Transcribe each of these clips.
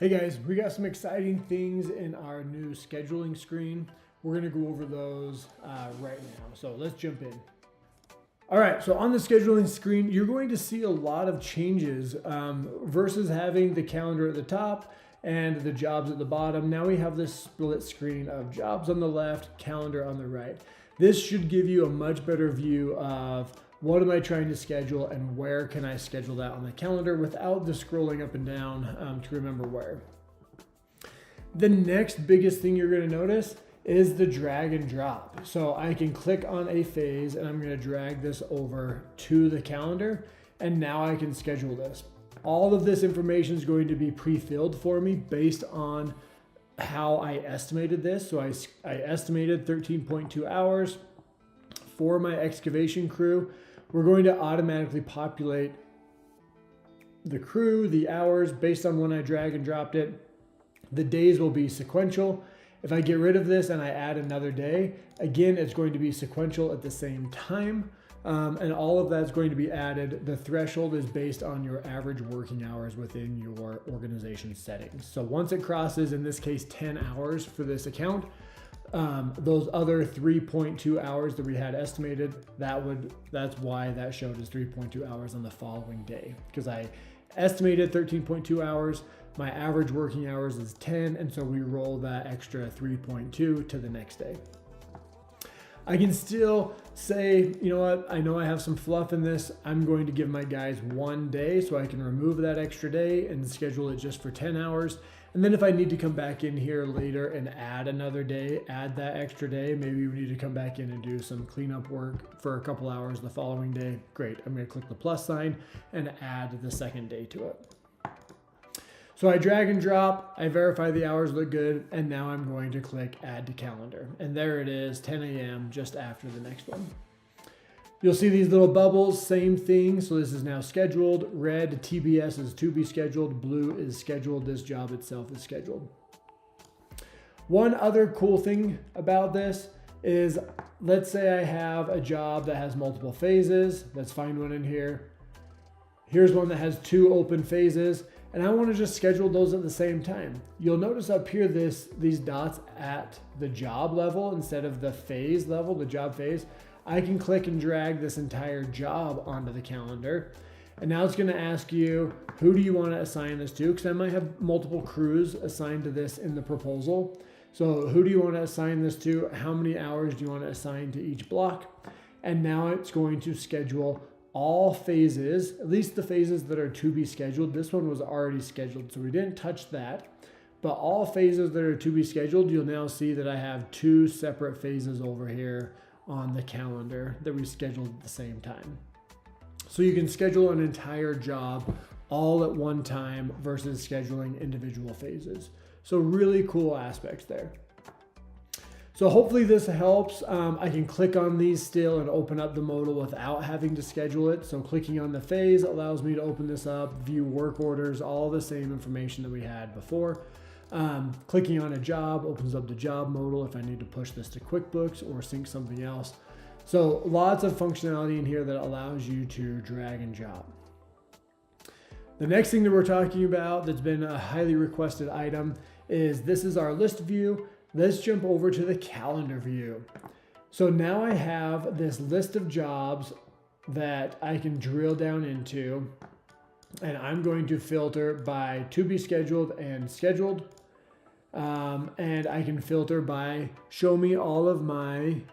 Hey guys, we got some exciting things in our new scheduling screen. We're gonna go over those right now. So let's jump in. All right, so on the scheduling screen, you're going to see a lot of changes versus having the calendar at the top and the jobs at the bottom. Now we have this split screen of jobs on the left, calendar on the right. This should give you a much better view of what am I trying to schedule and where can I schedule that on the calendar without the scrolling up and down to remember where. The next biggest thing you're going to notice is the drag and drop. So I can click on a phase and I'm going to drag this over to the calendar, and now I can schedule this. All of this information is going to be pre-filled for me based on how I estimated this. So I estimated 13.2 hours for my excavation crew. We're going to automatically populate the crew, the hours based on when I drag and dropped it. The days will be sequential. If I get rid of this and I add another day, again, it's going to be sequential at the same time. And all of that's going to be added. The threshold is based on your average working hours within your organization settings. So once it crosses, in this case, 10 hours for this account, those other 3.2 hours that we had estimated, that's why that showed as 3.2 hours on the following day, because I estimated 13.2 hours. My average working hours is 10, and so we roll that extra 3.2 to the next day. I can still say, you know what, I know I have some fluff in this. I'm going to give my guys one day so I can remove that extra day and schedule it just for 10 hours. And then if I need to come back in here later and add another day, add that extra day, maybe we need to come back in and do some cleanup work for a couple hours the following day. Great, I'm gonna click the plus sign and add the second day to it. So I drag and drop, I verify the hours look good, and now I'm going to click add to calendar. And there it is, 10 a.m. just after the next one. You'll see these little bubbles, same thing. So this is now scheduled. Red, TBS is to be scheduled. Blue is scheduled. This job itself is scheduled. One other cool thing about this is, let's say I have a job that has multiple phases. Let's find one in here. Here's one that has 2 open phases, and I want to just schedule those at the same time. You'll notice up here these dots at the job level instead of the phase level, the job phase. I can click and drag this entire job onto the calendar. And now it's going to ask you, who do you want to assign this to? Because I might have multiple crews assigned to this in the proposal. So who do you want to assign this to? How many hours do you want to assign to each block? And now it's going to schedule all phases, at least the phases that are to be scheduled. This one was already scheduled, so we didn't touch that. But all phases that are to be scheduled, you'll now see that I have 2 separate phases over here on the calendar that we scheduled at the same time. So you can schedule an entire job all at one time versus scheduling individual phases. So really cool aspects there. So hopefully this helps. I can click on these still and open up the modal without having to schedule it. So clicking on the phase allows me to open this up, view work orders, all the same information that we had before. Clicking on a job opens up the job modal if I need to push this to QuickBooks or sync something else. So lots of functionality in here that allows you to drag and drop. The next thing that we're talking about that's been a highly requested item is this is our list view. Let's jump over to the calendar view. So now I have this list of jobs that I can drill down into, and I'm going to filter by to be scheduled and scheduled. And I can filter by show me all of my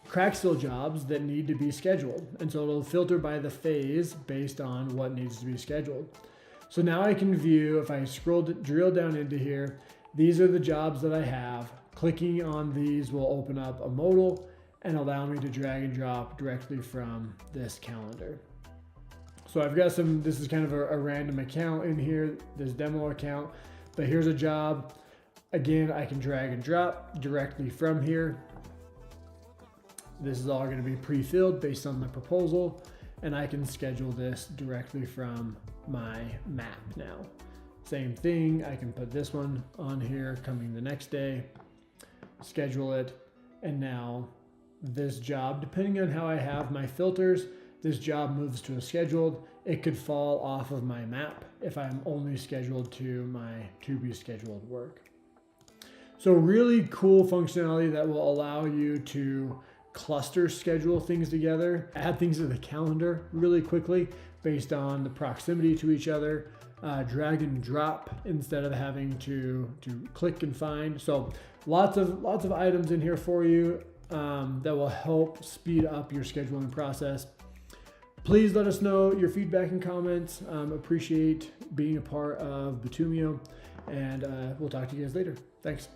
crack seal jobs that need to be scheduled. And so it'll filter by the phase based on what needs to be scheduled. So now I can view, if I drill down into here, these are the jobs that I have. Clicking on these will open up a modal and allow me to drag and drop directly from this calendar. So I've got this is kind of a random account in here, this demo account, but here's a job. Again, I can drag and drop directly from here. This is all going to be pre-filled based on the proposal, and I can schedule this directly from my map now. Same thing, I can put this one on here coming the next day, schedule it, and now this job, depending on how I have my filters, this job moves to a scheduled. it could fall off of my map if I'm only scheduled to my to be scheduled work. So really cool functionality that will allow you to cluster schedule things together, add things to the calendar really quickly based on the proximity to each other, drag and drop instead of having to click and find. So lots of items in here for you that will help speed up your scheduling process. Please let us know your feedback and comments. Appreciate being a part of Bitumio, and we'll talk to you guys later. Thanks.